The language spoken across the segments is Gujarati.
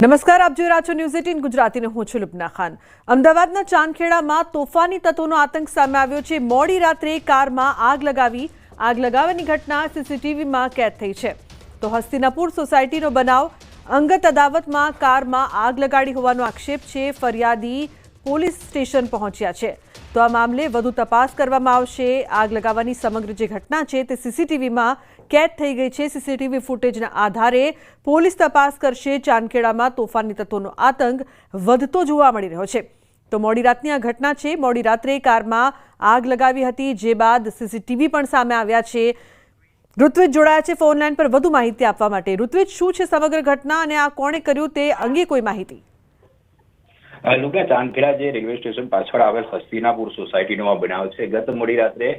નમસ્કાર, આપ જોઈ રહ્યા છો ન્યૂઝ 18 ગુજરાતીને હું છું લુબના ખાન। અમદાવાદના ચાંદખેડામાં તોફાની તત્વોનો આતંક સામે આવ્યો છે। મોડી રાત્રે કારમાં આગ લગાવવાની ઘટના સીસીટીવીમાં કેદ થઈ છે। તો હસ્તિનાપુર સોસાયટીનો બનાવ, અંગત અદાવતમાં કારમાં આગ લગાડી હોવાનો આક્ષેપ છે। ફરિયાદી પોલીસ સ્ટેશન પહોંચ્યા છે। તો આ મામલે વધુ તપાસ કરવામાં આવશે। આગ લગાવવાની સમગ્ર જે ઘટના છે તે સીસીટીવીમાં કેદ થઈ ગઈ છે। સીસીટીવી ફૂટેજના આધારે પોલીસ તપાસ કરશે। ચાંદખેડામાં તોફાની તત્વોનો આતંક વધતો જોવા મળી રહ્યો છે। તો મોડી રાતની આ ઘટના છે। મોડી રાત્રે કારમાં આગ લગાવી હતી, જે બાદ સીસીટીવી પણ સામે આવ્યા છે। ઋત્વિજ જોડાયા છે ફોન લાઈન પર વધુ માહિતી આપવા માટે। ઋત્વિજ, શું છે સમગ્ર ઘટના અને આ કોણે કર્યું તે અંગે કોઈ માહિતી? લુગા, ચાંદખેડા જે રેલવે સ્ટેશન પાછળ આવેલ હસ્તિનાપુર સોસાયટીનો બનાવ છે। ગત મોડી રાત્રે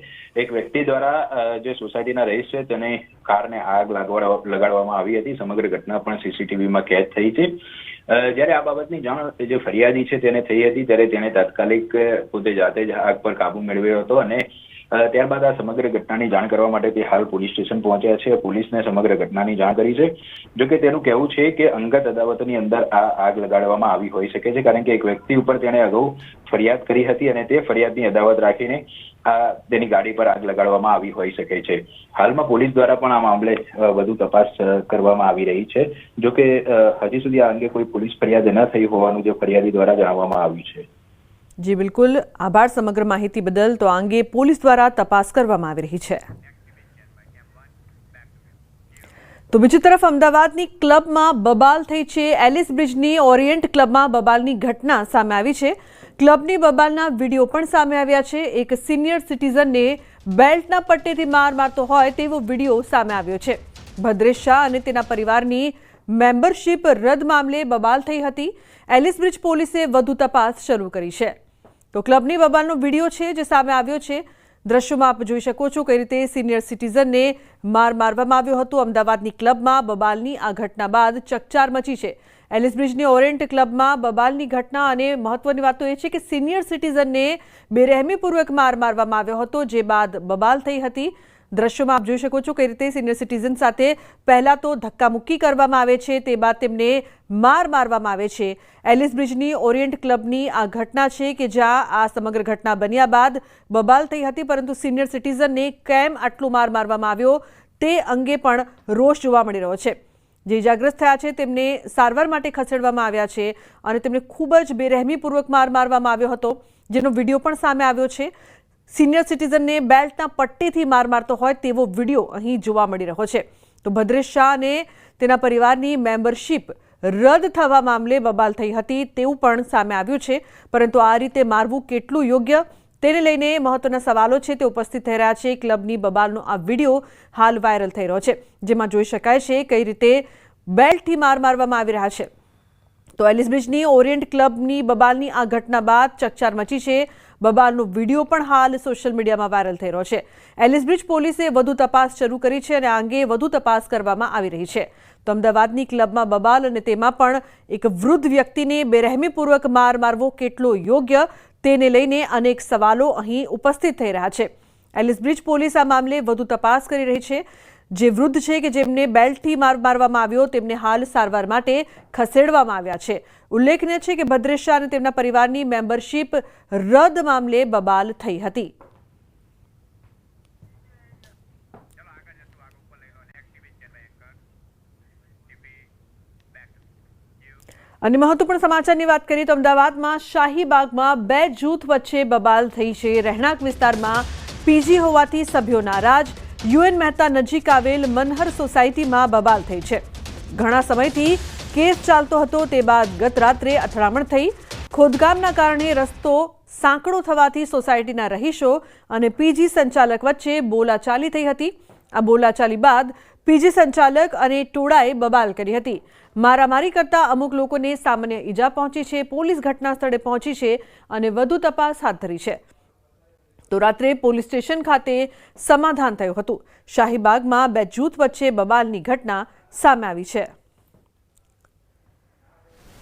એક વ્યક્તિ દ્વારા જે સોસાયટીના રહીશ છે તેને કારને આગ લગાડવામાં આવી હતી। સમગ્ર ઘટના પણ સીસીટીવીમાં કેદ થઈ છે। જ્યારે આ બાબતની જાણ જે ફરિયાદી છે તેને થઈ હતી ત્યારે તેણે તાત્કાલિક પોતે જાતે જ આગ પર કાબુ મેળવ્યો હતો અને ત્યારબાદ આ સમગ્ર ઘટનાની જાણ કરવા માટે તે હાલ પોલીસ સ્ટેશન પહોંચ્યા છે। પોલીસને સમગ્ર ઘટનાની જાણ કરી છે। જોકે તેનું કહેવું છે કે અંગત અદાવતની અંદર આ આગ લગાડવામાં આવી હોઈ શકે છે, કારણ કે એક વ્યક્તિ ઉપર તેણે અગાઉ ફરિયાદ કરી હતી અને તે ફરિયાદની અદાવત રાખીને તેની ગાડી પર આગ લગાડવામાં આવી હોઈ શકે છે। હાલમાં પોલીસ દ્વારા પણ આ મામલે વધુ તપાસ કરવામાં આવી રહી છે। જોકે હજી સુધી આ અંગે કોઈ પોલીસ ફરિયાદ ન થઈ હોવાનું જે ફરિયાદી દ્વારા જણાવવામાં આવ્યું છે। જી બિલકુલ, આભાર સમગ્ર માહિતી બદલ। તો આ અંગે પોલીસ દ્વારા તપાસ કરવામાં આવી રહી છે। તો બીજી તરફ અમદાવાદની ક્લબમાં બબાલ થઈ છે। એલિસ બ્રિજની ઓરિયન્ટ ક્લબમાં બબાલની ઘટના સામે આવી છે। ક્લબની બબાલના વિડીયો પણ સામે આવ્યા છે। એક સિનિયર સિટીઝનને બેલ્ટના પટ્ટેથી માર મારતો હોય તેવો વિડીયો સામે આવ્યો છે। ભદ્રેશ શાહ અને તેના પરિવારની મેમ્બરશિપ રદ મામલે બબાલ થઈ હતી। એલિસ બ્રિજ પોલીસે વધુ તપાસ શરૂ કરી છે। તો ક્લબની બબાલનો વિડીયો છે જે સામે આવ્યો છે। દ્રશ્યોમાં આપ જોઈ શકો છો કઈ રીતે સિનિયર સિટીઝનને મારવામાં આવ્યો હતો। અમદાવાદની ક્લબમાં બબાલની આ ઘટના બાદ ચકચાર મચી છે। એલિસ બ્રિજની ઓરેન્ટ ક્લબમાં બબાલની ઘટના અને મહત્વની વાત તો એ છે કે સિનિયર સિટીઝનને બેરહેમીપૂર્વક મારવામાં આવ્યો હતો, જે બાદ બબાલ થઈ હતી। દ્રશ્યોમાં આપ જોઈ શકો છો કઈ રીતે સિનિયર સિટીઝન સાથે પહેલા તો ધક્કામુક્કી કરવામાં આવે છે, તે બાદ તેમને મારવામાં આવે છે। એલિસ બ્રિજની ઓરિયન્ટ ક્લબની આ ઘટના છે કે જ્યાં આ સમગ્ર ઘટના બન્યા બાદ બબાલ થઈ હતી, પરંતુ સિનિયર સિટીઝનને કેમ આટલું મારવામાં આવ્યો તે અંગે પણ રોષ જોવા મળી રહ્યો છે। જે ઇજાગ્રસ્ત થયા છે તેમને સારવાર માટે ખસેડવામાં આવ્યા છે અને તેમને ખૂબ જ બેરહેમીપૂર્વક મારવામાં આવ્યો હતો, જેનો વિડીયો પણ સામે આવ્યો છે। સિનિયર સિટીઝનને બેલ્ટના પટ્ટીથી મારતો હોય તેવો વિડીયો અહીં જોવા મળી રહ્યો છે। તો ભદ્રેશ શાહ અને તેના પરિવારની મેમ્બરશિપ રદ થવા મામલે બબાલ થઈ હતી તેવું પણ સામે આવ્યું છે, પરંતુ આ રીતે મારવું કેટલું યોગ્ય તેને લઈને મહત્વના સવાલો છે તે ઉપસ્થિત થઈ રહ્યા છે। ક્લબની બબાલનો આ વિડીયો હાલ વાયરલ થઈ રહ્યો છે, જેમાં જોઈ શકાય છે કઈ રીતે બેલ્ટથી મારવામાં આવી રહ્યા છે। તો એલિસ બ્રિજની ઓરિયન્ટ ક્લબની બબાલની આ ઘટના બાદ ચકચાર મચી છે। બબાલનો વિડીયો પણ હાલ સોશિયલ મીડિયામાં વાયરલ થઈ રહ્યો છે। એલિસ બ્રિજ પોલીસે વધુ તપાસ શરૂ કરી છે અને આ અંગે વધુ તપાસ કરવામાં આવી રહી છે। તો અમદાવાદની ક્લબમાં બબાલ અને તેમાં પણ એક વૃદ્ધ વ્યક્તિને બેરહેમીપૂર્વક મારવો કેટલો યોગ્ય તેને લઈને અનેક સવાલો અહીં ઉપસ્થિત થઈ રહ્યા છે। એલિસ બ્રિજ પોલીસ આ મામલે વધુ તપાસ કરી રહી છે। જે વૃદ્ધ છે કે જેમને બેલ્ટથી મારવામાં આવ્યો તેમને હાલ સારવાર માટે ખસેડવામાં આવ્યા છે। ઉલ્લેખનીય છે કે ભદ્રેશ શાહ અને તેમના પરિવારની મેમ્બરશિપ રદ મામલે બબાલ થઈ હતી। અને મહત્વપૂર્ણ સમાચારની વાત કરીએ તો અમદાવાદમાં શાહીબાગમાં બે જૂથ વચ્ચે બબાલ થઈ છે। રહેણાંક વિસ્તારમાં પીજી હોવાથી સભ્યો નારાજ। યુએન મહેતા નજીક આવેલ મનહર સોસાયટીમાં બબાલ થઈ છે। ઘણા સમયથી કેસ ચાલતો હતો, તે બાદ ગત રાત્રે અથડામણ થઈ। ખોદકામના કારણે રસ્તો સાંકડો થવાથી સોસાયટીના રહીશો અને પીજી સંચાલક વચ્ચે બોલાચાલી થઈ હતી। આ બોલાચાલી બાદ પીજી સંચાલક અને ટોળાએ બબાલ કરી હતી। મારામારી કરતા અમુક લોકોને સામાન્ય ઈજા પહોંચી છે। પોલીસ ઘટના સ્થળે પહોંચી છે અને વધુ તપાસ હાથ ધરી છે। તો રાત્રે પોલીસ સ્ટેશન ખાતે સમાધાન થયું હતું। શાહીબાગમાં બે જૂથ વચ્ચે બબાલની ઘટના સામે આવી છે।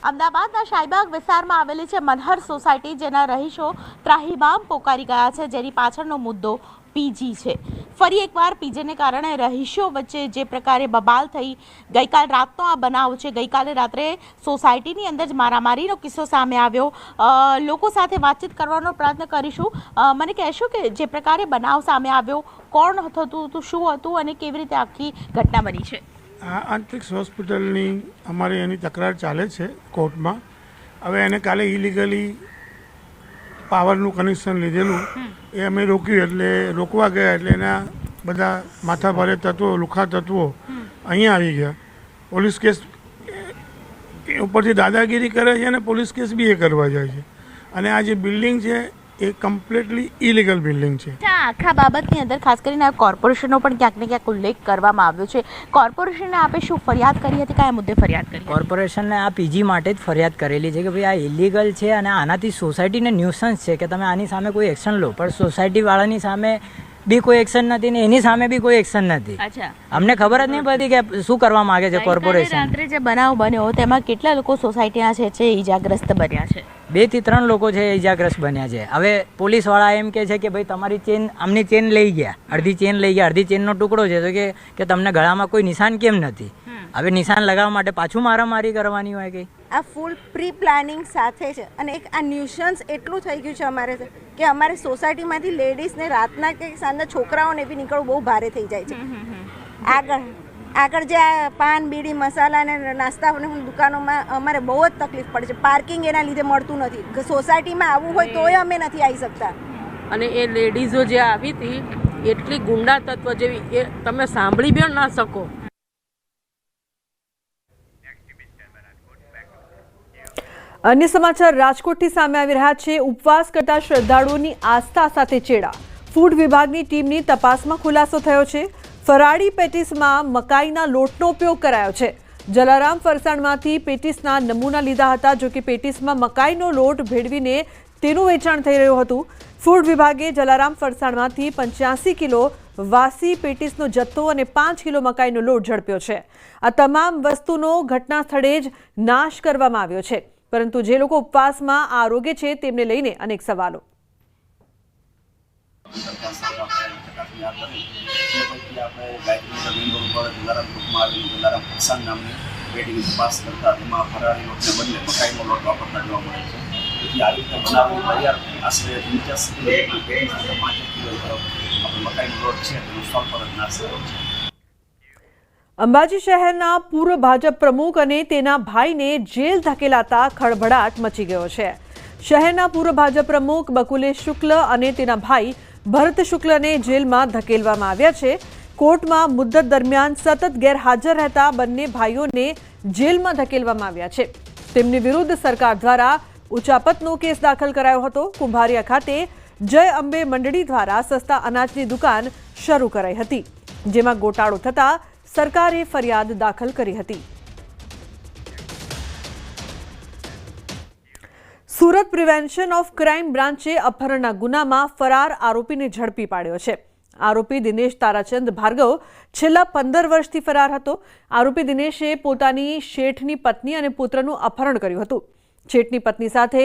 અમદાવાદના શાહીબાગ વિસ્તારમાં આવેલી છે મનહર સોસાયટી, જેના રહીશો ત્રાહિમામ પોકારી ગયા છે, જેની પાછળનો મુદ્દો પીજી છે. ફરી એકવાર પીજીને કારણે રહીશો વચ્ચે જે પ્રકારે બબાલ થઈ, ગઈકાલ રાતનો આ બનાવ છે. ગઈકાલે રાત્રે સોસાયટીની અંદર જ મારામારીનો કિસ્સો સામે આવ્યો. લોકો સાથે વાતચીત કરવાનો પ્રયત્ન કરીશું. મને કહેશો કે જે પ્રકારે બનાવ સામે આવ્યો, કોણ હતું, શું હતું અને કેવી રીતે આખી ઘટના બની છે? આ આંતરિક હોસ્પિટલની અમારી એની તકરાર ચાલે છે કોર્ટમાં. હવે એને કાલે ઇલીગલી પાવરનું કનેક્શન લીધેલું એ અમે રોક્યું, એટલે રોકવા ગયા એટલે એના બધા માથાભારે તત્વો, લુખા તત્વો અહીંયા આવી ગયા. પોલીસ કેસ ઉપરથી દાદાગીરી કરે છે અને પોલીસ કેસ બી એ કરવા જાય છે. અને આ જે બિલ્ડિંગ છે એ કમ્પ્લીટલી ઇલીગલ બિલ્ડિંગ છે. આખા બાબતની અંદર ખાસ કરીને કોર્પોરેશનનો પણ ક્યાંક ને ક્યાંક ઉલ્લેખ કરવામાં આવ્યો છે. કોર્પોરેશનને આપે શું ફરિયાદ કરી હતી? કયા મુદ્દે ફરિયાદ કરી? કોર્પોરેશનને આ પીજી માટે જ ફરિયાદ કરેલી છે કે ભાઈ આ ઇલીગલ છે અને આનાથી સોસાયટીને ન્યુસન્સ છે કે તમે આની સામે કોઈ એક્શન લો, પણ સોસાયટીવાળાની સામે બી કોઈ એક્શન નથી ને એની સામે બી કોઈ એક્શન નથી. અચ્છા, અમને ખબર જ નહીં પડતી કે શું કરવા માંગે છે કોર્પોરેશન. રાત્રે જે બનાવ બન્યો તેમાં કેટલા લોકો સોસાયટીના છે ઈજાગ્રસ્ત બન્યા છે? 2 થી 3 લોકો છે ઈજાગ્રસ્ત બન્યા છે. હવે પોલીસવાળા એમ કહે છે કે ભાઈ તમારી ચેન, આમની ચેન લઈ ગયા, અડધી ચેન લઈ ગયા, અડધી ચેનનો ટુકડો છે, તો કે તમને ગળામાં કોઈ નિશાન કેમ નથી? હવે નિશાન લગાવવા માટે પાછું મારામારી કરવાની હોય કે? આ ફૂલ પ્રી પ્લાનિંગ સાથે છે. અને એક આ ન્યુસન્સ એટલું થઈ ગયું છે અમારે કે અમારે સોસાયટીમાંથી લેડીઝને રાતના કે સાંજના છોકરાઓને બી નીકળવું બહુ ભારે થઈ જાય છે. આગળ જે આ પાન, બીડી, મસાલા અને નાસ્તાની દુકાનોમાં અમારે બહુ જ તકલીફ પડે છે. પાર્કિંગ એના લીધે મળતું નથી. સોસાયટીમાં આવવું હોય તોય અમે નથી આવી શકતા. અને એ લેડીઝો જે આવી હતી એટલી ગુંડા તત્વ જેવી, એ તમે સાંભળી બી ના શકો. અન્ય સમાચાર રાજકોટથી સામે આવી રહ્યા છે. ઉપવાસ કરતા શ્રદ્ધાળુઓની આસ્થા સાથે ચેડા. ફૂડ વિભાગની ટીમની તપાસમાં ખુલાસો થયો છે. ફરાળી પેટીસમાં મકાઈના લોટનો ઉપયોગ કરાયો છે. જલારામ ફરસાણમાંથી પેટીસના નમૂના લીધા હતા, જો કે પેટીસમાં મકાઈનો લોટ ભેળવીને તેનું વેચાણ થઈ રહ્યું હતું. ફૂડ વિભાગે જલારામ ફરસાણમાંથી 85 કિલો વાસી પેટીસનો જથ્થો અને 5 કિલો મકાઈનો લોટ ઝડપ્યો છે. આ તમામ વસ્તુનો ઘટના સ્થળે જ નાશ કરવામાં આવ્યો છે. પરંતુ જે લોકો ઉપવાસમાં આરોગ્ય છે તેમને લઈને અનેક સવાલો. અંબાજી શહેરના પૂર્વ ભાજપ પ્રમુખ અને તેના ભાઈને જેલ ધકેલાતા ખળભળાટ મચી ગયો છે. શહેરના પૂર્વ ભાજપ પ્રમુખ બકુલેશ શુક્લ અને તેના ભાઈ ભરત શુક્લને જેલમાં ધકેલવામાં આવ્યા છે. કોર્ટમાં મુદ્દત દરમિયાન સતત ગેરહાજર રહેતા બંને ભાઈઓને જેલમાં ધકેલવામાં આવ્યા છે. તેમની વિરુદ્ધ સરકાર દ્વારા ઉચાપતનો કેસ દાખલ કરાયો હતો. કુંભારિયા ખાતે જય અંબે મંડળી દ્વારા સસ્તા અનાજની દુકાન શરૂ કરાઈ હતી, જેમાં ગોટાળો થતા સરકારે ફરિયાદ દાખલ કરી હતી. સુરત પ્રિવેન્શન ઓફ ક્રાઇમ બ્રાન્ચે અપહરણના ગુનામાં ફરાર આરોપીને ઝડપી પાડ્યો છે. આરોપી દિનેશ તારાચંદ ભાર્ગવ છેલ્લા 15 વર્ષથી ફરાર હતો. આરોપી દિનેશે પોતાની શેઠની પત્ની અને પુત્રનું અપહરણ કર્યું હતું. શેઠની પત્ની સાથે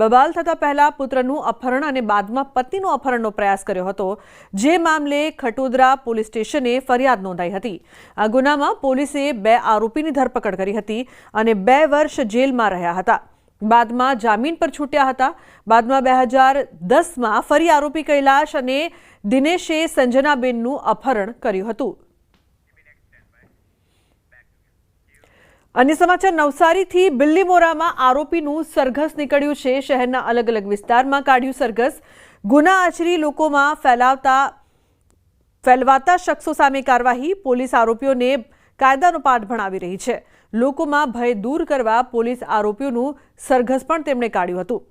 બબાલ થતા પહેલા પુત્રનું અપહરણ અને બાદમાં પત્નીનું અપહરણનો પ્રયાસ કર્યો હતો, જે મામલે ખટોદરા પોલીસ સ્ટેશને ફરિયાદ નોંધાઈ હતી. આ ગુનામાં પોલીસે 2 આરોપીની ધરપકડ કરી હતી અને 2 વર્ષ જેલમાં રહ્યા હતા. બાદમાં જામીન પર છૂટ્યા હતા. બાદમાં 2010માં ફરી આરોપી કૈલાશ અને દિનેશે સંજનાબેનનું અપહરણ કર્યું હતું. અન્ય સમાચાર નવસારીથી બિલ્લીમોરામાં આરોપીનું સરઘસ નીકળ્યું છે. શહેરના અલગ અલગ વિસ્તારમાં કાઢ્યું સરઘસ. ગુના આચરી લોકોમાં ફેલવાતા શખ્સો સામે કાર્યવાહી. પોલીસ આરોપીઓને કાયદાનો પાઠ ભણાવી રહી છે. લોકોમાં ભય દૂર કરવા પોલીસ આરોપીઓનું સરઘસ પણ તેમણે કાઢ્યું હતું.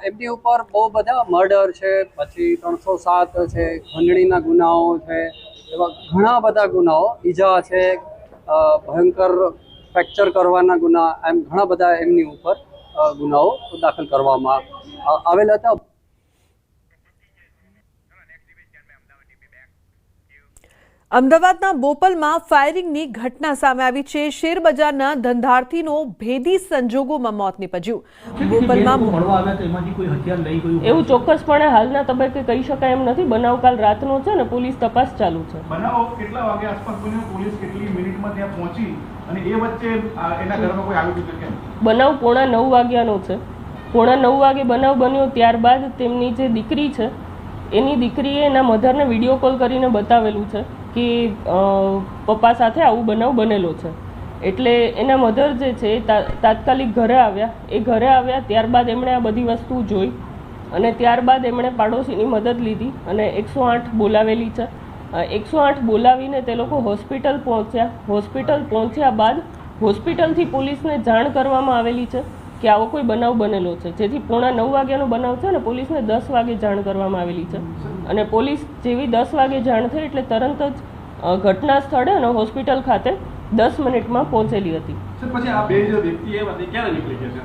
એમની ઉપર બહુ બધા મર્ડર છે, પછી 307 છે, ખંડણીના ગુનાઓ છે, એવા ઘણા બધા ગુનાઓ, ઈજા છે, ભયંકર ફ્રેક્ચર કરવાના ગુના, એમ ઘણા બધા એમની ઉપર ગુનાઓ દાખલ કરવામાં આવેલ હતા. અમદાવાદના બોપલમાં ફાયરિંગની ઘટના સામે આવી છે. શેરબજારના ધંધાર્થીનો ભેદી સંજોગોમાં મોત નીપજ્યું. બોપલમાં એવું ચોક્કસપણે હાલના તબક્કે કહી શકાય એમ નથી. બનાવ કાલ રાતનો છે ને પોલીસ તપાસ ચાલુ છે. બનાવ કેટલા વાગે આસપાસ બન્યો? પોલીસ કેટલી મિનિટમાં ત્યાં પહોંચી અને એ વચ્ચે એના ઘરમાં કોઈ આવી ગયું કેમ? બનાવ 9:30 વાગ્યાનો છે. 9:30 વાગે બનાવ બન્યો. ત્યારબાદ તેમની જે દીકરી છે એની દીકરીએ એના મધરને વિડીયો કોલ કરીને બતાવેલું છે કે પપ્પા સાથે આવું બનાવ બનેલો છે. એટલે એના મધર જે છે એ તાત્કાલિક ઘરે આવ્યા. ત્યારબાદ એમણે આ બધી વસ્તુ જોઈ અને ત્યારબાદ એમણે પાડોશીની મદદ લીધી અને 108 બોલાવેલી છે. 108 બોલાવીને તે લોકો હોસ્પિટલ પહોંચ્યા. હોસ્પિટલ પહોંચ્યા બાદ હોસ્પિટલથી પોલીસને જાણ કરવામાં આવેલી છે કે આવો કોઈ બનાવ બનેલો છે, જેથી 9:30 વાગ્યાનો બનાવ છે અને પોલીસને 10 વાગે જાણ કરવામાં આવેલી છે. અને પોલીસ જેવી 10 વાગે જાણ થઈ એટલે તરત જ ઘટના સ્થળે અને હોસ્પિટલ ખાતે 10 મિનિટમાં પહોંચેલી હતી. પછી આ બે જે વ્યક્તિ એ વાત ક્યારે નીકળી ગયા છે?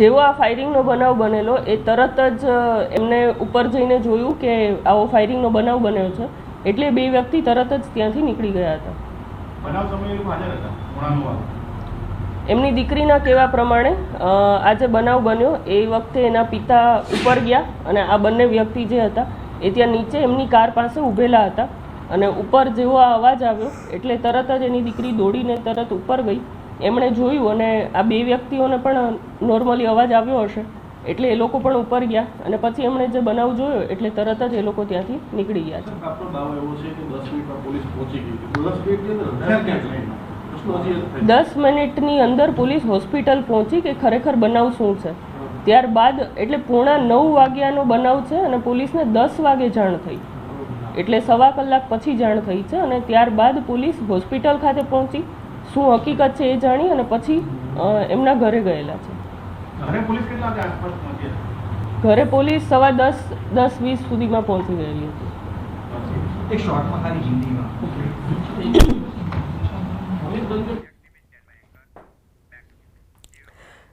જેવો આ ફાયરિંગનો બનાવ બનેલો એ તરત જ એમને ઉપર જઈને જોયું કે આવો ફાયરિંગનો બનાવ બન્યો છે એટલે બે વ્યક્તિ તરત જ ત્યાંથી નીકળી ગયા હતા. બનાવ સમયે લોકો હાજર હતા 9:30 એમની દીકરીના કહેવા પ્રમાણે આ જે બનાવ બન્યો એ વખતે એના પિતા ઉપર ગયા અને આ બંને વ્યક્તિ જે હતા એ ત્યાં નીચે એમની કાર પાસે ઊભેલા હતા અને ઉપર જેવો આ અવાજ આવ્યો એટલે તરત જ એની દીકરી દોડીને તરત ઉપર ગઈ. એમણે જોયું અને આ બે વ્યક્તિઓને પણ નોર્મલી અવાજ આવ્યો હશે એટલે એ લોકો પણ ઉપર ગયા અને પછી એમણે જે બનાવ જોયો એટલે તરત જ એ લોકો ત્યાંથી નીકળી ગયા છે. આપણો દાવો એવો છે કે 10 મિનિટમાં પોલીસ પહોંચી ગઈ. 10 મિનિટની અંદર પોલીસ હોસ્પિટલ પહોંચી કે ખરેખર બનાવ શું છે. ત્યારબાદ એટલે 9:30 વાગ્યાનો બનાવ છે અને પોલીસને 10 વાગે જાણ થઈ એટલે 1.25 કલાક પછી જાણ થઈ છે અને ત્યારબાદ પોલીસ હોસ્પિટલ ખાતે પહોંચી શું હકીકત છે એ જાણી અને પછી એમના ઘરે ગયેલા છે. ઘરે પોલીસ 10:20 સુધીમાં પહોંચી ગયેલી હતી.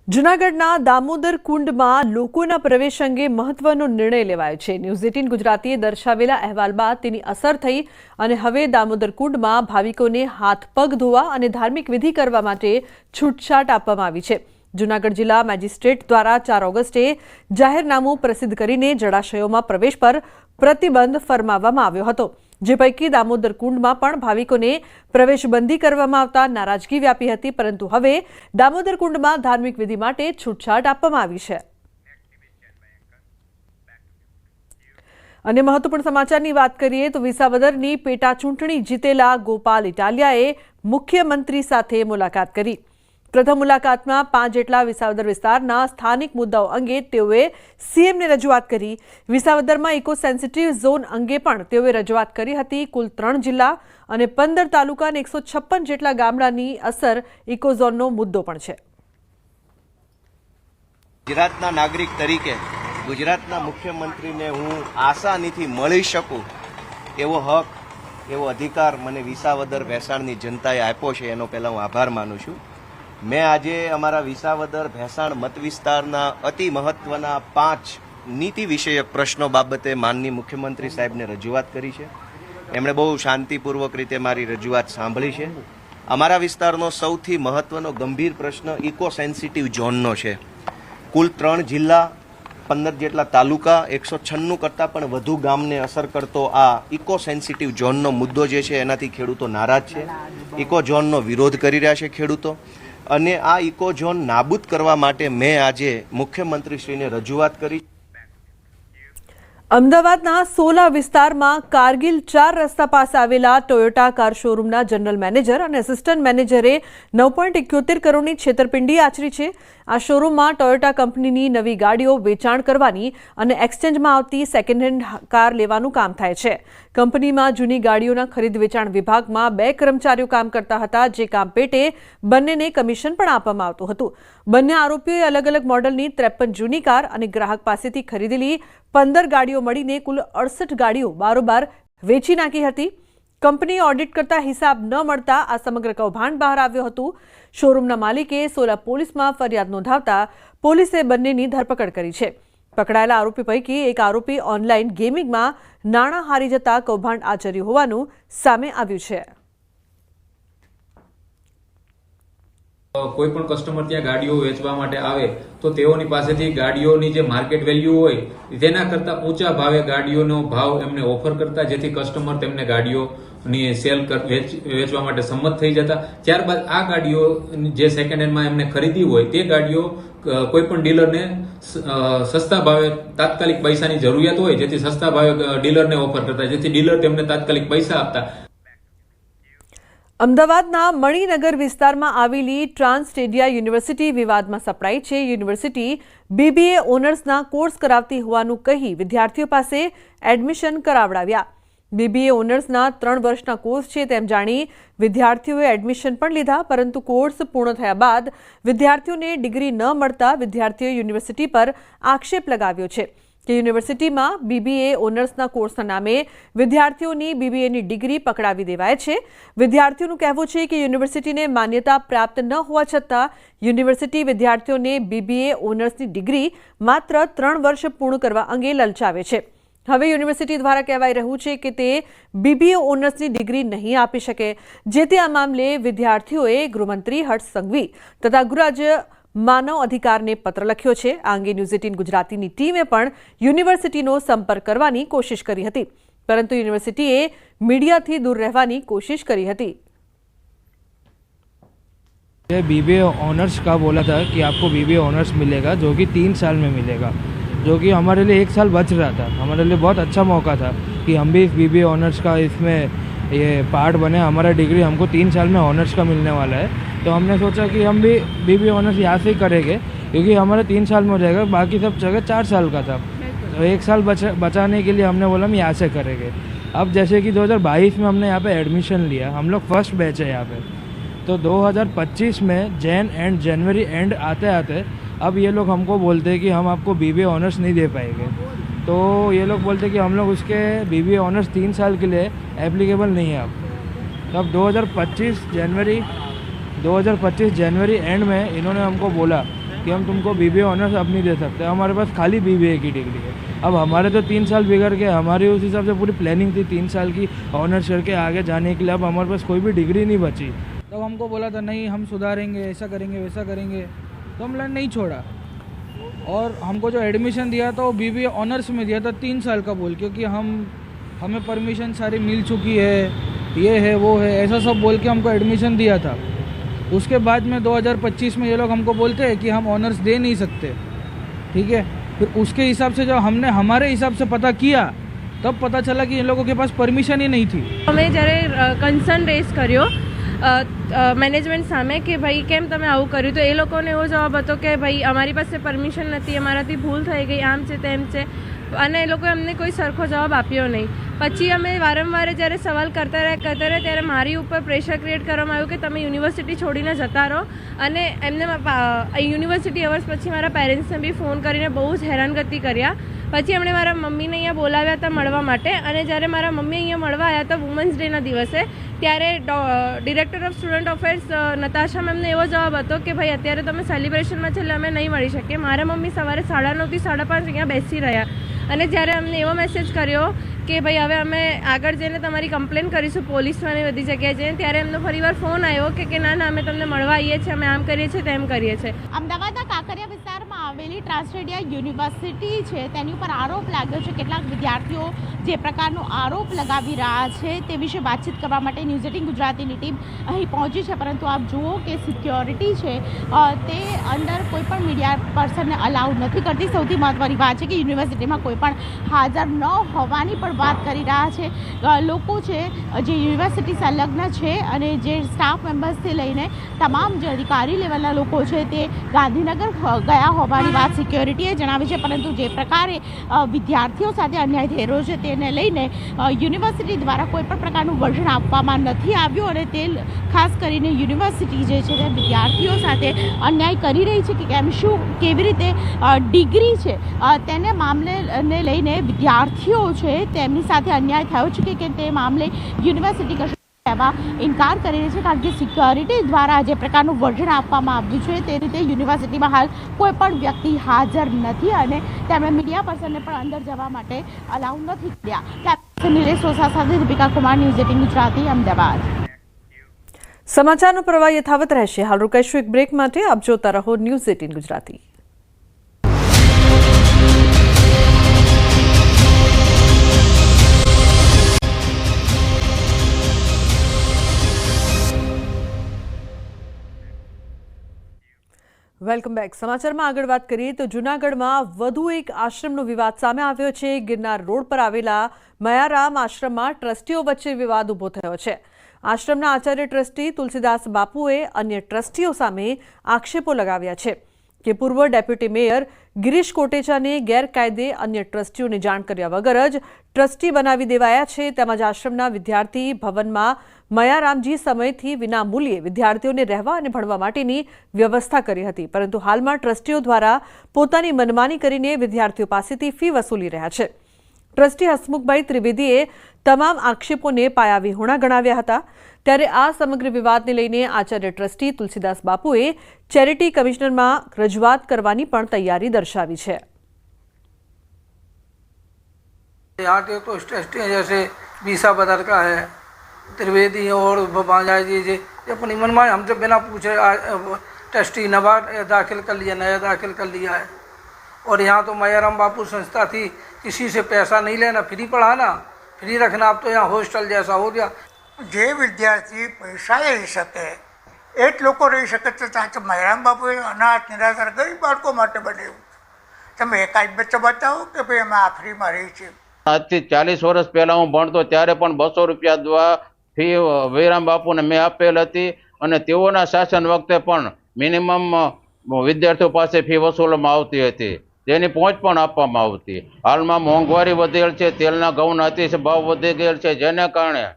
જૂનાગઢના દામોદર કુંડમાં લોકોના પ્રવેશ અંગે મહત્વનો નિર્ણય લેવાયો છે. ન્યૂઝ 18 ગુજરાતીએ દર્શાવેલા અહેવાલ બાદ તેની અસર થઈ અને હવે દામોદર કુંડમાં ભાવિકોને હાથ પગ ધોવા અને ધાર્મિક વિધિ કરવા માટે છૂટછાટ આપવામાં આવી છે. જૂનાગઢ જિલ્લા મેજિસ્ટ્રેટ દ્વારા 4 ઓગસ્ટે જાહેરનામું પ્રસિદ્ધ કરીને જળાશયોમાં પ્રવેશ પર પ્રતિબંધ ફરમાવવામાં આવ્યો હતો, જે પૈકી દામોદર કુંડમાં પણ ભાવિકોને પ્રવેશબંધી કરવામાં આવતા નારાજગી વ્યાપી હતી, પરંતુ હવે દામોદર કુંડમાં ધાર્મિક વિધિ માટે છૂટછાટ આપવામાં આવી છે. અને મહત્વપૂર્ણ સમાચારની વાત કરીએ તો વિસાવદરની પેટા ચૂંટણી જીતેલા ગોપાલ ઇટાલિયાએ મુખ્યમંત્રી સાથે મુલાકાત કરી. પ્રથમ મુલાકાતમાં 5 જેટલા વિસાવદર વિસ્તારના સ્થાનિક મુદ્દાઓ અંગે તેઓએ સીએમને રજૂઆત કરી. વિસાવદરમાં ઇકો સેન્સિટિવ ઝોન અંગે પણ તેઓએ રજૂઆત કરી હતી. કુલ 3 જિલ્લા અને 15 તાલુકા અને 156 જેટલા ગામડાની અસર ઇકો ઝોનનો મુદ્દો પણ છે. ગુજરાતના નાગરિક તરીકે ગુજરાતના મુખ્યમંત્રીને હું આસાનીથી મળી શકું એવો હક, એવો અધિકાર મને વિસાવદર ભેસાણની જનતાએ આપ્યો છે, એનો પહેલાં હું આભાર માનું છું. મેં આજે અમારા વિસાવદર ભેસાણ મત વિસ્તારના અતિ મહત્વના 5 નીતિ વિષયક પ્રશ્નો બાબતે માનનીય મુખ્યમંત્રી સાહેબને રજૂઆત કરી છે. એમણે બહુ શાંતિપૂર્વક રીતે મારી રજૂઆત સાંભળી છે. અમારા વિસ્તારનો સૌથી મહત્વનો ગંભીર પ્રશ્ન ઇકો સેન્સિટિવ ઝોનનો છે. કુલ 3 જિલ્લા, 15 જેટલા તાલુકા, 196 કરતાં પણ વધુ ગામને અસર કરતો આ ઇકો સેન્સિટિવ ઝોનનો મુદ્દો જે છે એનાથી ખેડૂતો નારાજ છે. ઇકો ઝોનનો વિરોધ કરી રહ્યા છે ખેડૂતો, અને આ ઇકો ઝોન નાબૂદ કરવા માટે મેં આજે મુખ્યમંત્રીશ્રીને રજૂઆત કરી. અમદાવાદના સોલા વિસ્તારમાં કારગિલ 4 રસ્તા પાસે આવેલા ટોયોટા કાર શોરૂમના જનરલ મેનેજર અને આસિસ્ટન્ટ મેનેજરે 9.71 કરોડની છેતરપિંડી આચરી છે. આ શોરૂમમાં ટોયોટા કંપનીની નવી ગાડીઓ વેચાણ કરવાની અને એક્સચેન્જમાં આવતી સેકન્ડ હેન્ડ કાર લેવાનું કામ થાય છે. કંપનીમાં જૂની ગાડીઓના ખરીદ વેચાણ વિભાગમાં 2 કર્મચારીઓ કામ કરતા હતા, જે કામ પેટે બંનેને કમિશન પણ આપવામાં આવતું હતું. બંને આરોપીઓએ અલગ અલગ મોડલની 53 જૂની કાર અને ગ્રાહક પાસેથી ખરીદેલી 15 ગાડીઓ મળીને કુલ 68 ગાડીઓ બારોબાર વેચી નાખી હતી. કંપનીએ ઓડિટ કરતા હિસાબ ન મળતા આ સમગ્ર કૌભાંડ બહાર આવ્યું હતું. શોરૂમના માલિકે સોલા પોલીસમાં ફરિયાદ નોંધાવતા પોલીસે બંનેની ધરપકડ કરી છે. પકડાયેલા આરોપી પૈકી એક આરોપી ઓનલાઈન ગેમિંગમાં નાણાં હારી જતા કૌભાંડ આચર્યું હોવાનું સામે આવ્યું છે. કોઈ પણ કસ્ટમર ત્યાં ગાડીઓ વેચવા માટે આવે તો તેઓની પાસેથી ગાડીઓની જે માર્કેટ વેલ્યુ હોય તેના કરતા ઊંચા ભાવે ગાડીઓનો ભાવ એમને ઓફર કરતા, જેથી કસ્ટમર તેમને ગાડીઓની સેલ વેચવા માટે સંમત થઈ જતા. ત્યારબાદ આ ગાડીઓ જે સેકન્ડ હેન્ડમાં એમને ખરીદી હોય તે ગાડીઓ કોઈ પણ ડીલરને સસ્તા ભાવે તાત્કાલિક પૈસાની જરૂરિયાત હોય, જેથી સસ્તા ભાવે ડીલરને ઓફર કરતા, જેથી ડીલર તેમને તાત્કાલિક પૈસા આપતા. અમદાવાદના મણિનગર વિસ્તારમાં આવેલી ટ્રાન્સસ્ટેડિયા યુનિવર્સિટી વિવાદમાં સપડાઈ છે. યુનિવર્સિટી BBA ઓનર્સના કોર્સ કરાવતી હોવાનું કહી વિદ્યાર્થીઓ પાસે એડમિશન કરાવડાવ્યા. BBA ઓનર્સના 3 વર્ષના કોર્સ છે તેમ જાણી વિદ્યાર્થીઓએ એડમિશન પણ લીધા, પરંતુ કોર્સ પૂર્ણ થયા બાદ વિદ્યાર્થીઓને ડિગ્રી ન મળતા વિદ્યાર્થીઓએ યુનિવર્સિટી પર આક્ષેપ લગાવ્યો છે કે યુનિવર્સિટીમાં BBA ઓનર્સના કોર્સના નામે વિદ્યાર્થીઓની BBAની ડિગ્રી પકડાવી દેવાય છે. વિદ્યાર્થીઓનું કહેવું છે કે યુનિવર્સિટીને માન્યતા પ્રાપ્ત ન હોવા છતાં યુનિવર્સિટી વિદ્યાર્થીઓને BBA ઓનર્સની ડિગ્રી માત્ર 3 વર્ષ પૂર્ણ કરવા અંગે લલચાવે છે. હવે યુનિવર્સિટી દ્વારા કહેવાઈ રહ્યું છે કે તે BBA ઓનર્સની ડિગ્રી નહીં આપી શકે, જેથી આ મામલે વિદ્યાર્થીઓએ ગૃહમંત્રી હર્ષ સંઘવી તથા ગૃહરાજ્ય માનવ અધિકારને પત્ર લખ્યો છે. આ અંગે ન્યૂઝ 18 ગુજરાતીની ટીમે પણ યુનિવર્સિટીનો સંપર્ક કરવાની કોશિશ કરી હતી, પરંતુ યુનિવર્સિટીએ મીડિયાથી દૂર રહેવાની કોશિશ કરી હતી. BBA ऑनर्स का बोला था कि आपको BBA ऑनर्स मिलेगा, जो कि 3 साल में मिलेगा, जो कि हमारे लिए 1 साल बच रहा था. हमारे लिए बहुत अच्छा मौका था कि हम भी इस BBA ऑनर्स का इसमें ये पार्ट बने. हमारा डिग्री हमको 3 साल में ऑनर्स का मिलने वाला है, तो हमने सोचा कि हम भी BBA ऑनर्स यहाँ से ही करेंगे, क्योंकि हमारा 3 साल में हो जाएगा. बाकी सब जगह 4 साल का था, तो 1 साल बचाने के लिए हमने बोला हम यहाँ से करेंगे. अब जैसे कि 2022 में हमने यहाँ पे एडमिशन लिया, हम लोग फर्स्ट बैच है यहाँ पे, तो 2025 में जनवरी एंड आते आते अब ये लोग हमको बोलते हैं कि हम आपको BBA ऑनर्स नहीं दे पाएंगे. तो ये लोग बोलते हैं कि हम लोग उसके BBA ऑनर्स 3 साल के लिए एप्लीकेबल नहीं है. अब तो अब 2025 जनवरी एंड में इन्होंने हमको बोला कि हम तुमको BBA ऑनर्स अब नहीं दे सकते, हमारे पास खाली BBA की डिग्री है. अब हमारे तो 3 साल बिगड़ गए. हमारी उस हिसाब से पूरी प्लानिंग थी 3 साल की ऑनर्स करके आगे जाने के लिए. अब हमारे पास कोई भी डिग्री नहीं बची. तो हमको बोला था नहीं हम सुधारेंगे, ऐसा करेंगे वैसा करेंगे, तो हमने नहीं छोड़ा. और हमको जो एडमिशन दिया था वो BBA ऑनर्स में दिया था 3 साल का बोल, क्योंकि हमें परमिशन सारी मिल चुकी है, ये है वो है, ऐसा सब बोल के हमको एडमिशन दिया था. उसके बाद में 2025 में ये लोग हमको बोलते हैं कि हम ऑनर्स दे नहीं सकते. ठीक है, फिर उसके हिसाब से जब हमने हमारे हिसाब से पता किया तब पता चला कि इन लोगों के पास परमिशन ही नहीं थी. અમે જ્યારે કન્સર્ન રેઝ કર્યો મેનેજમેન્ટ સામે કે ભાઈ કેમ તમે આવું કર્યું, તો એ લોકોને એવો જવાબ હતો કે ભાઈ અમારી પાસે પરમિશન નથી, અમારાથી ભૂલ થઈ ગઈ, આમ છે તેમ છે, અને એ લોકોએ અમને કોઈ સરખો જવાબ આપ્યો નહીં. પછી અમે વારંવાર જ્યારે સવાલ કરતા રહ્યા ત્યારે મારી ઉપર પ્રેશર ક્રિએટ કરવામાં આવ્યું કે તમે યુનિવર્સિટી છોડીને જતા રહો. અને એમને યુનિવર્સિટી અવર્સ પછી મારા પેરેન્ટ્સને બી ફોન કરીને બહુ જ હેરાનગતિ કર્યા. પછી એમણે મારા મમ્મીને અહીંયા બોલાવ્યા હતા મળવા માટે, અને જ્યારે મારા મમ્મી અહીંયા મળવા આવ્યા હતા વુમન્સ ડેના દિવસે, ત્યારે director of student affairs Natasha મેમને એવો જવાબ હતો કે ભાઈ અત્યારે તમે સેલિબ્રેશનમાં છે એટલે અમે નહીં મળી શકીએ. મારા મમ્મી સવારે 9:30 થી 5:30 અહીંયા બેસી રહ્યા, અને જ્યારે અમને એવો મેસેજ કર્યો કે ભાઈ હવે અમે આગળ જઈને તમારી કમ્પ્લેન કરીશું પોલીસમાં ને બધી જગ્યાએ જઈને, ત્યારે એમનો ફરીવાર ફોન આવ્યો કે ના અમે તમને મળવા આવીએ છીએ, અમે આમ કરીએ છીએ તેમ કરીએ છીએ. અમદાવાદના કાંકરિયા વિસ્તારમાં આવેલી ટ્રાન્સસ્ટેડિયા યુનિવર્સિટી છે તેની ઉપર આરોપ લાગ્યો છે. કેટલાક વિદ્યાર્થીઓ જે પ્રકારનો આરોપ લગાવી રહ્યા છે તે વિશે વાતચીત કરવા માટે ન્યૂઝ 18 ગુજરાતીની ટીમ અહીં પહોંચી છે, પરંતુ આપ જુઓ કે સિક્યોરિટી છે તે અંદર કોઈ પણ મીડિયા પર્સનને અલાઉ નથી કરતી. સૌથી મહત્વની વાત છે કે યુનિવર્સિટીમાં કોઈ પણ હાજર ન હોવાની પણ વાત કરી રહ્યા છે લોકો છે જે યુનિવર્સિટી સંલગ્ન છે, અને જે સ્ટાફ મેમ્બર્સથી લઈને તમામ જે અધિકારી લેવલના લોકો છે તે ગાંધીનગર ગયા હોવાની વાત સિક્યોરિટીએ જણાવી છે. પરંતુ જે પ્રકારે વિદ્યાર્થીઓ સાથે અન્યાય થઈ રહ્યો છે તેને લઈને યુનિવર્સિટી દ્વારા કોઈ પણ પ્રકારનું વર્ઝન આપવામાં નથી આવ્યું, અને તે ખાસ કરીને યુનિવર્સિટી જે છે તે વિદ્યાર્થીઓ સાથે અન્યાય કરી રહી છે કે કેમ શું કેવી રીતે ડિગ્રી છે તેને મામલેને લઈને વિદ્યાર્થીઓ છે તેમની સાથે અન્યાય થયો છે કે તે મામલે યુનિવર્સિટી કશું એમાં ઇનકાર કરી રહી છે, કારણ કે સિક્યોરિટી દ્વારા જે પ્રકારનું વલણ આપવામાં આવ્યું છે તે રીતે યુનિવર્સિટીમાં હાલ કોઈ પણ વ્યક્તિ હાજર નથી અને તેમણે મીડિયા પર્સનને પણ અંદર જવા માટે અલાઉ નથી કર્યા. નિલેશ સોસા સાથે દીપિકા કુમાર, ન્યૂઝ 18 ગુજરાતી, અમદાવાદ. સમાચારનો પ્રવાહ યથાવત રહેશે. હાલ રોકાઈશું એક બ્રેક માટે. આપ જોતા રહો ન્યૂઝ 18 ગુજરાતી. Welcome back. સમાચારમાં આગળ વાત કરીએ તો જૂનાગઢમાં વધુ એક આશ્રમનો વિવાદ સામે આવ્યો છે. ગિરનાર રોડ પર આવેલા મયારામ આશ્રમમાં ટ્રસ્ટીઓ વચ્ચે વિવાદ ઊભો થયો છે. આશ્રમના આચાર્ય ટ્રસ્ટી તુલસીદાસ બાપુએ અન્ય ટ્રસ્ટીઓ સામે આક્ષેપો લગાવ્યા છે કે પૂર્વ ડેપ્યુટી મેયર ગિરીશ કોટેચાને ગેરકાયદે અન્ય ટ્રસ્ટીઓને જાણ કર્યા વગર જ ટ્રસ્ટી બનાવી દેવાયા છે. તેમજ આશ્રમના વિદ્યાર્થી ભવનમાં મયારામજી સમયથી વિનામૂલ્યે વિદ્યાર્થીઓને રહેવા અને ભણવા માટેની વ્યવસ્થા કરી હતી, પરંતુ હાલમાં ટ્રસ્ટીઓ દ્વારા પોતાની મનમાની કરીને વિદ્યાર્થીઓ પાસેથી ફી વસૂલી રહ્યા છે. ટ્રસ્ટી હસમુખભાઈ ત્રિવેદીએ તમામ આક્ષેપોને પાયાવિહોણા ગણાવ્યા હતા. ત્યારે આ સમગ્ર વિવાદને લઈને આચાર્ય ટ્રસ્ટી તુલસીદાસ બાપુએ ચેરિટી કમિશનરમાં રજૂઆત કરવાની પણ તૈયારી દર્શાવી છે. यहाँ के कुछ ट्रस्टी हैं, जैसे बीसा बदर का है, त्रिवेदी और बाजा जी ये अपनी मनमानी हमसे बिना पूछे ट्रस्टी नवा दाखिल कर लिया, नया दाखिल कर लिया है. और यहाँ तो मयाराम बापू संस्था थी, किसी से पैसा नहीं लेना, फ्री पढ़ाना, फ्री रखना. अब तो यहाँ हॉस्टल जैसा हो गया. જે વિદ્યાર્થી પૈસાએ રહી શકે એ જ લોકો રહી શકે તો ત્યાં મયારામ બાપુએ અનાથ નિરાધાર ગરીબ બાળકો માટે બનાવ્યું. તમે એકાદ બચ્ચો બતાવો કે ભાઈ અમે આ ફ્રીમાં રહી છીએ. આજથી 40 વર્ષ પહેલા હું ભણતો ત્યારે પણ 200 રૂપિયા દ્વારા ફી વૈરામ બાપુને મેં આપેલ હતી અને તેઓના શાસન વખતે પણ મિનિમમ વિદ્યાર્થીઓ પાસે ફી વસૂલવામાં આવતી હતી, જેની પહોંચ પણ આપવામાં આવતી. હાલમાં મોંઘવારી વધેલ છે, તેલના ઘઉંના અતિશય ભાવ વધી ગયેલ છે, જેને કારણે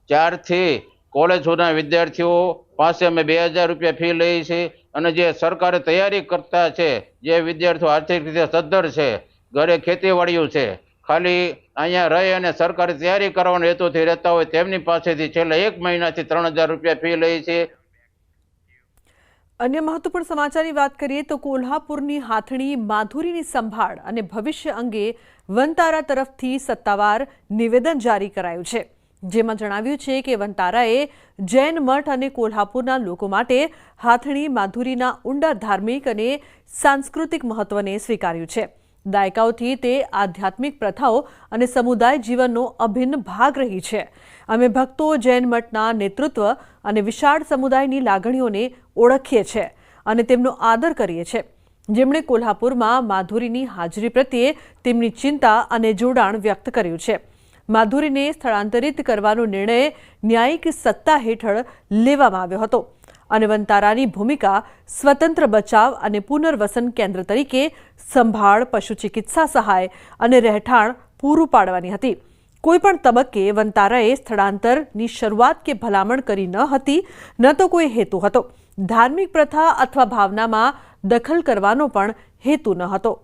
4 થી કોલેજ સુધીના વિદ્યાર્થીઓ પાસે અમે 2000 રૂપિયા ફી લઈએ છીએ અને જે સરકારે તૈયારી કરતા છે, જે વિદ્યાર્થીઓ આર્થિક રીતે સદ્ધર છે, ઘરે ખેતીવાડીઓ છે, ખાલી અહીંયા રહી અને સરકારી તૈયારી કરવાનો હેતુથી રહેતા હોય તેમની પાસેથી છેલ્લા 1 મહિનાથી 3000 રૂપિયા ફી લઈએ છીએ. અન્ય મહત્વપૂર્ણ સમાચારની વાત કરીએ તો કોલ્હાપુરની હાથણી માધુરીની સંભાળ અને ભવિષ્ય અંગે વનતારા તરફથી સત્તાવાર નિવેદન જારી કરાયું છે, જેમાં જણાવ્યું છે કે વનતારાએ જૈન મઠ અને કોલ્હાપુરના લોકો માટે હાથણી માધુરીના ઊંડા ધાર્મિક અને સાંસ્કૃતિક મહત્વને સ્વીકાર્યું છે. દાયકાઓથી તે આધ્યાત્મિક પ્રથાઓ અને સમુદાય જીવનનો અભિન્ન ભાગ રહી છે. અમે ભક્તો જૈન મઠના નેતૃત્વ અને વિશાળ સમુદાયની લાગણીઓને ઓળખીએ છીએ અને તેમનો આદર કરીએ છીએ, જેમણે કોલ્હાપુરમાં માધુરીની હાજરી પ્રત્યે તેમની ચિંતા અને જોડાણ વ્યક્ત કર્યું છે. માધુરીને સ્થળાંતરિત કરવાનો નિર્ણય ન્યાયિક સત્તા હેઠળ લેવામાં આવ્યો હતો અને વનતારાની ભૂમિકા સ્વતંત્ર બચાવ અને પુનર્વસન કેન્દ્ર તરીકે સંભાળ, પશુ ચિકિત્સા સહાય અને રહેઠાણ પૂરું પાડવાની હતી. કોઈપણ તબક્કે વનતારાએ સ્થળાંતરની શરૂઆત કે ભલામણ કરી ન હતી, ન તો કોઈ હેતુ હતો. ધાર્મિક પ્રથા અથવા ભાવનામાં દખલ કરવાનો પણ હેતુ ન હતો.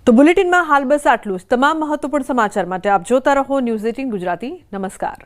તો બુલેટિનમાં હાલ બસ આટલું જ. તમામ મહત્વપૂર્ણ સમાચાર માટે આપ જોતા રહો ન્યૂઝ 18 ગુજરાતી. નમસ્કાર.